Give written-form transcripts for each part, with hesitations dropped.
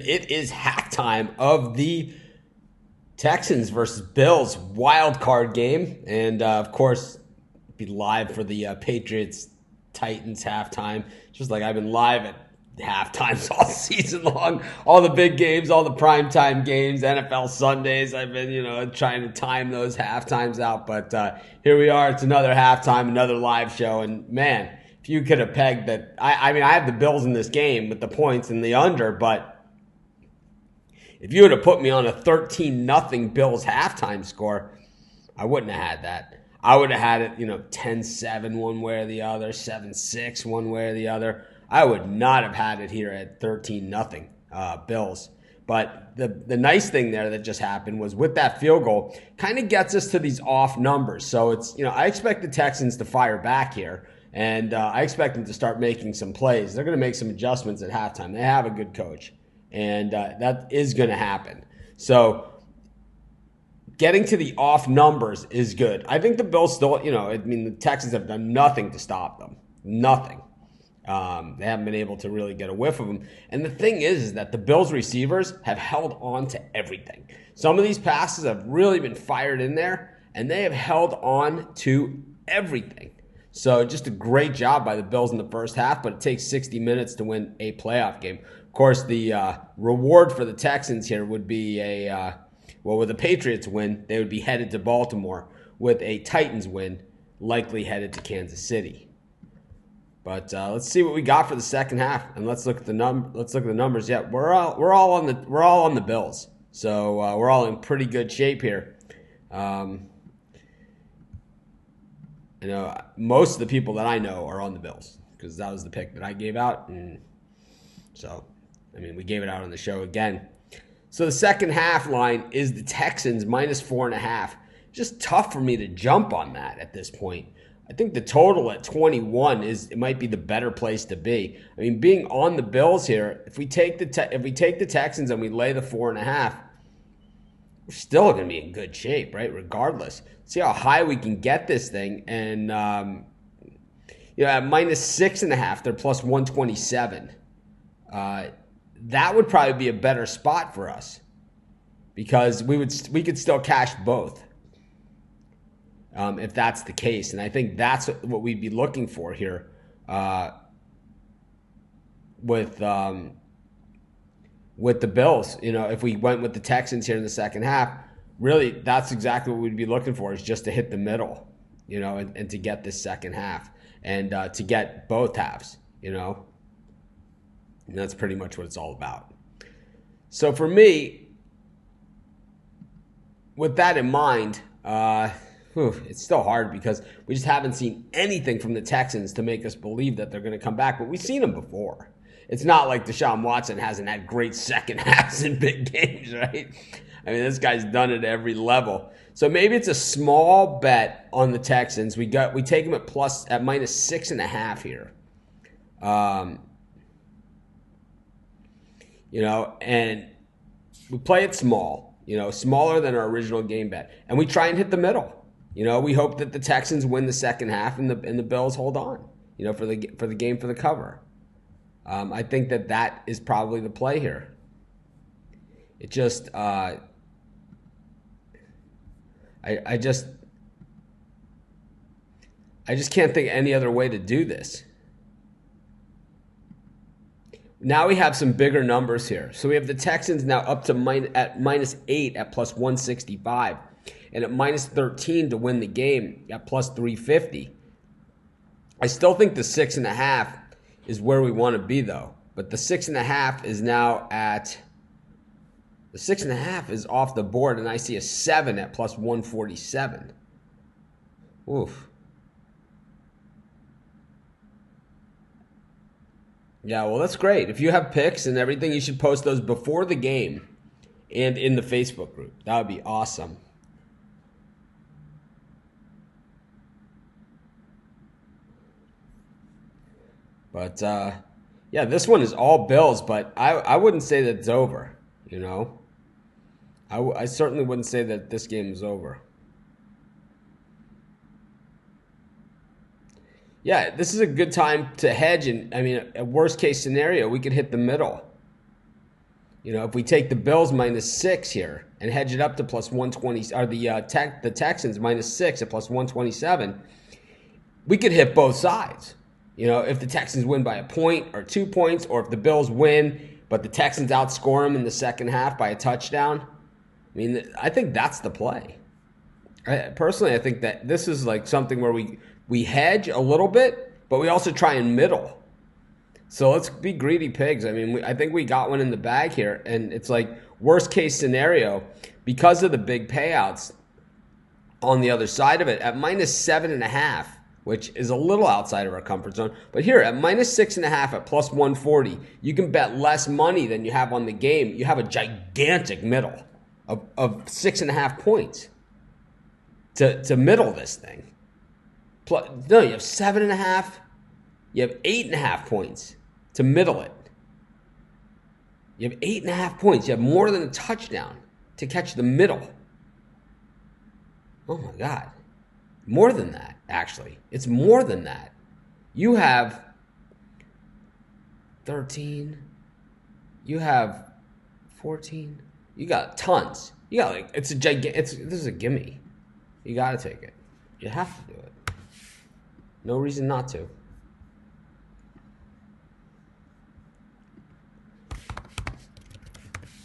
It is halftime of the Texans versus Bills wild card game, and of course, be live for the Patriots Titans halftime. Just like I've been live at halftimes all season long, all the big games, all the primetime games, NFL Sundays. I've been trying to time those halftimes out, but here we are. It's another halftime, another live show, and man, if you could have pegged that, I mean, I have the Bills in this game with the points and the under, but if you would have put me on a 13-0 Bills halftime score, I wouldn't have had that. I would have had it, 10-7 one way or the other, 7-6 one way or the other. I would not have had it here at 13-0 Bills. But the nice thing there that just happened was with that field goal, kind of gets us to these off numbers. So it's, I expect the Texans to fire back here. And I expect them to start making some plays. They're going to make some adjustments at halftime. They have a good coach. And that is going to happen. So getting to the off numbers is good. I think the Bills still, the Texans have done nothing to stop them. Nothing. They haven't been able to really get a whiff of them. And the thing is that the Bills receivers have held on to everything. Some of these passes have really been fired in there, and they have held on to everything. So just a great job by the Bills in the first half, but it takes 60 minutes to win a playoff game. Of course, the reward for the Texans here would be with a Patriots win, they would be headed to Baltimore. With a Titans win, likely headed to Kansas City. But let's see what we got for the second half, and let's look at the numbers. Yeah, we're all on the Bills, so we're all in pretty good shape here. Most of the people that I know are on the Bills because that was the pick that I gave out, and so we gave it out on the show again. So the second half line is the Texans minus 4.5. Just tough for me to jump on that at this point. I think the total at 21 it might be the better place to be. Being on the Bills here, if we take the Texans and we lay the 4.5, we're still going to be in good shape, right? Regardless, see how high we can get this thing, and at minus 6.5, they're plus 127. That would probably be a better spot for us because we could still cash both if that's the case, and I think that's what we'd be looking for here with the Bills. If we went with the Texans here in the second half, really that's exactly what we'd be looking for, is just to hit the middle, and to get this second half and to get both halves, And that's pretty much what it's all about. So for me, with that in mind, it's still hard because we just haven't seen anything from the Texans to make us believe that they're going to come back. But we've seen them before. It's not like Deshaun Watson hasn't had great second halves in big games, right? This guy's done it at every level. So maybe it's a small bet on the Texans. We take them at minus 6.5 here. And we play it small, smaller than our original game bet. And we try and hit the middle. We hope that the Texans win the second half and the Bills hold on, for the game for the cover. I think that is probably the play here. It just, I just can't think of any other way to do this. Now we have some bigger numbers here. So we have the Texans now up to at minus 8 at plus 165. And at minus 13 to win the game at plus 350. I still think the 6.5 is where we want to be, though. But the 6.5 is now at... The 6.5 is off the board, and I see a 7 at plus 147. Oof. Yeah, well, that's great. If you have picks and everything, you should post those before the game and in the Facebook group. That would be awesome. But, this one is all Bills, but I wouldn't say that it's over, I certainly wouldn't say that this game is over. Yeah, this is a good time to hedge. And a worst case scenario, we could hit the middle. You know, if we take the Bills -6 here and hedge it up to plus 120, or the Texans -6 at plus 127, we could hit both sides. You know, if the Texans win by a point or 2 points, or if the Bills win, but the Texans outscore them in the second half by a touchdown. I mean, I think that's the play. Personally, I think that this is like something where we hedge a little bit, but we also try and middle. So let's be greedy pigs. I mean, I think we got one in the bag here, and it's like worst case scenario because of the big payouts on the other side of it at -7.5, which is a little outside of our comfort zone. But here at -6.5 at plus 140, you can bet less money than you have on the game. You have a gigantic middle of 6.5 points to middle this thing. No, you have 7.5. You have 8.5 points to middle it. You have 8.5 points. You have more than a touchdown to catch the middle. Oh my God. More than that, actually. It's more than that. You have 13. You have 14. You got tons. You got like, this is a gimme. You got to take it. You have to do it. No reason not to.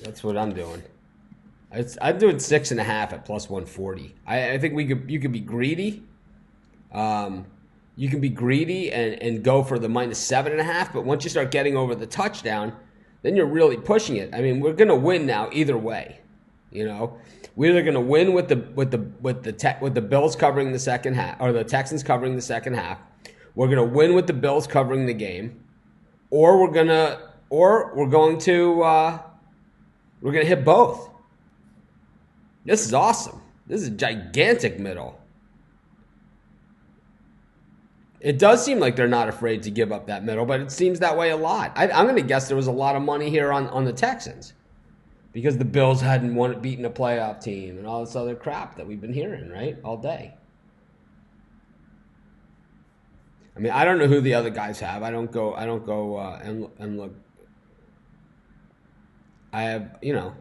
That's what I'm doing. I'm doing 6.5 at plus 140. I think you could be greedy. You can be greedy and go for the -7.5. But once you start getting over the touchdown, then you're really pushing it. I mean, we're gonna win now either way. You know, we're either gonna win with the Bills covering the second half, or the Texans covering the second half. We're gonna win with the Bills covering the game, or we're going to hit both. This is awesome. This is a gigantic middle. It does seem like they're not afraid to give up that middle, but it seems that way a lot. I'm going to guess there was a lot of money here on the Texans because the Bills hadn't beaten a playoff team and all this other crap that we've been hearing, right, all day. I mean, I don't know who the other guys have. I don't go and look. I have, yeah,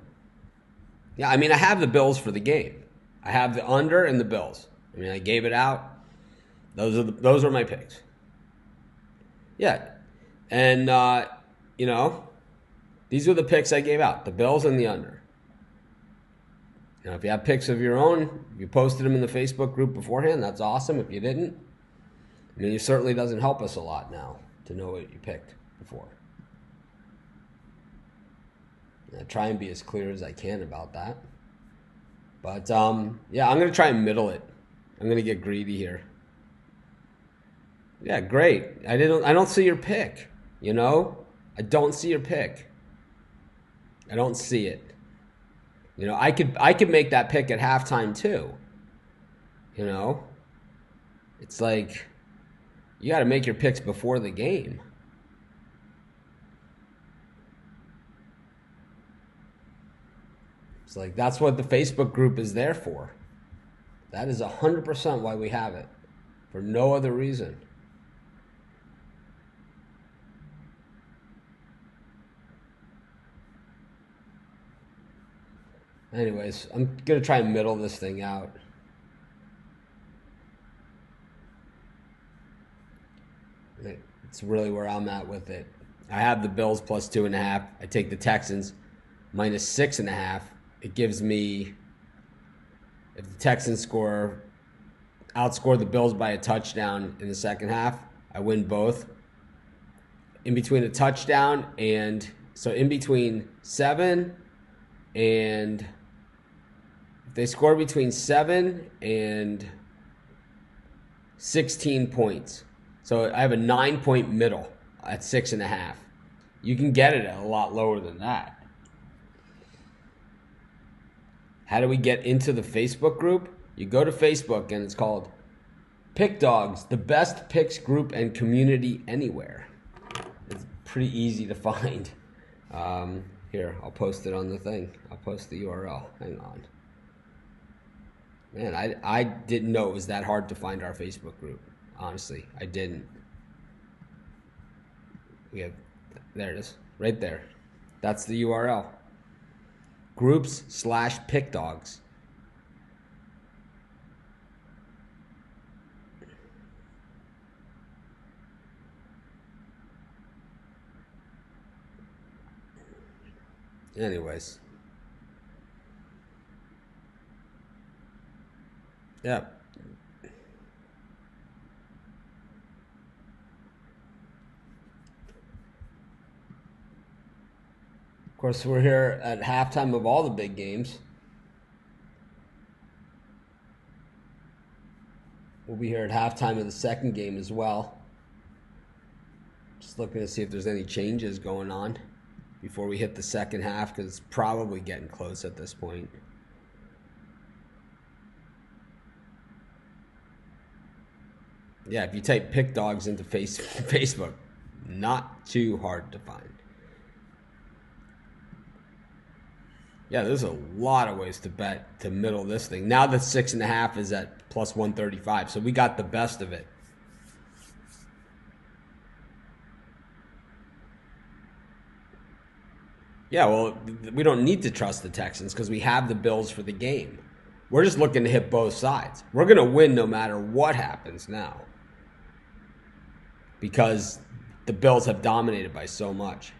I mean, I have the Bills for the game. I have the under and the Bills. I mean, I gave it out. Those are my picks. Yeah. And, these are the picks I gave out, the Bills and the under. Now, if you have picks of your own, if you posted them in the Facebook group beforehand, that's awesome. If you didn't, I mean, it certainly doesn't help us a lot now to know what you picked before. I try and be as clear as I can about that. But, yeah, I'm going to try and middle it. I'm going to get greedy here. Yeah, great. I don't see your pick, I don't see your pick. I don't see it. I could make that pick at halftime too. It's like you got to make your picks before the game. It's like that's what the Facebook group is there for. That is 100% why we have it. For no other reason. Anyways, I'm going to try and middle this thing out. It's really where I'm at with it. I have the Bills plus 2.5. I take the Texans -6.5. It gives me, if the Texans outscore the Bills by a touchdown in the second half, I win both. In between a touchdown in between 7 and, if they score between 7 and 16 points. So I have a 9-point middle at 6.5. You can get it at a lot lower than that. How do we get into the Facebook group? You go to Facebook and it's called Pick Dogs, the best picks group and community anywhere. It's pretty easy to find. Here, I'll post it on the thing. I'll post the URL. Hang on. Man, I didn't know it was that hard to find our Facebook group. Honestly, I didn't. There it is. Right there. That's the URL. groups/pick dogs. Anyways. Yeah. Of course, we're here at halftime of all the big games. We'll be here at halftime of the second game as well. Just looking to see if there's any changes going on before we hit the second half, because it's probably getting close at this point. Yeah, if you type pick dogs into Facebook, not too hard to find. Yeah, there's a lot of ways to bet to middle this thing. Now the 6.5 is at plus 135, so we got the best of it. Yeah, well, we don't need to trust the Texans because we have the Bills for the game. We're just looking to hit both sides. We're going to win no matter what happens now, because the Bills have dominated by so much.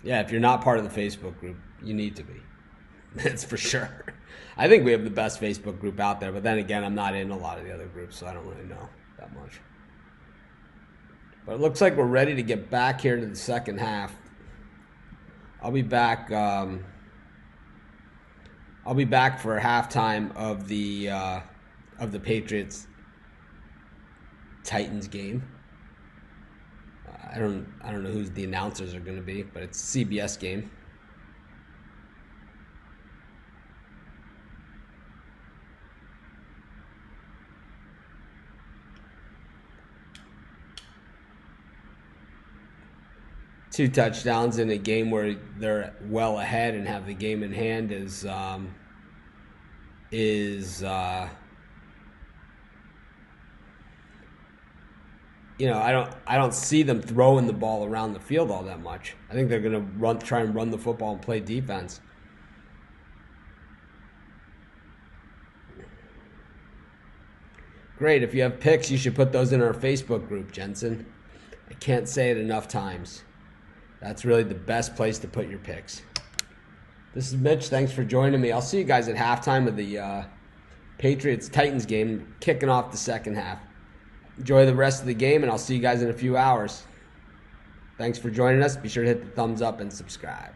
Yeah, if you're not part of the Facebook group, you need to be. That's for sure. I think we have the best Facebook group out there, but then again, I'm not in a lot of the other groups, so I don't really know that much. But it looks like we're ready to get back here to the second half. I'll be back. I'll be back for halftime of the Patriots Titans game. I don't know who the announcers are going to be, but it's a CBS game. Two touchdowns in a game where they're well ahead and have the game in hand is I don't see them throwing the ball around the field all that much. I think they're going to try and run the football and play defense. Great. If you have picks, you should put those in our Facebook group, Jensen. I can't say it enough times. That's really the best place to put your picks. This is Mitch. Thanks for joining me. I'll see you guys at halftime of the Patriots-Titans game, kicking off the second half. Enjoy the rest of the game, and I'll see you guys in a few hours. Thanks for joining us. Be sure to hit the thumbs up and subscribe.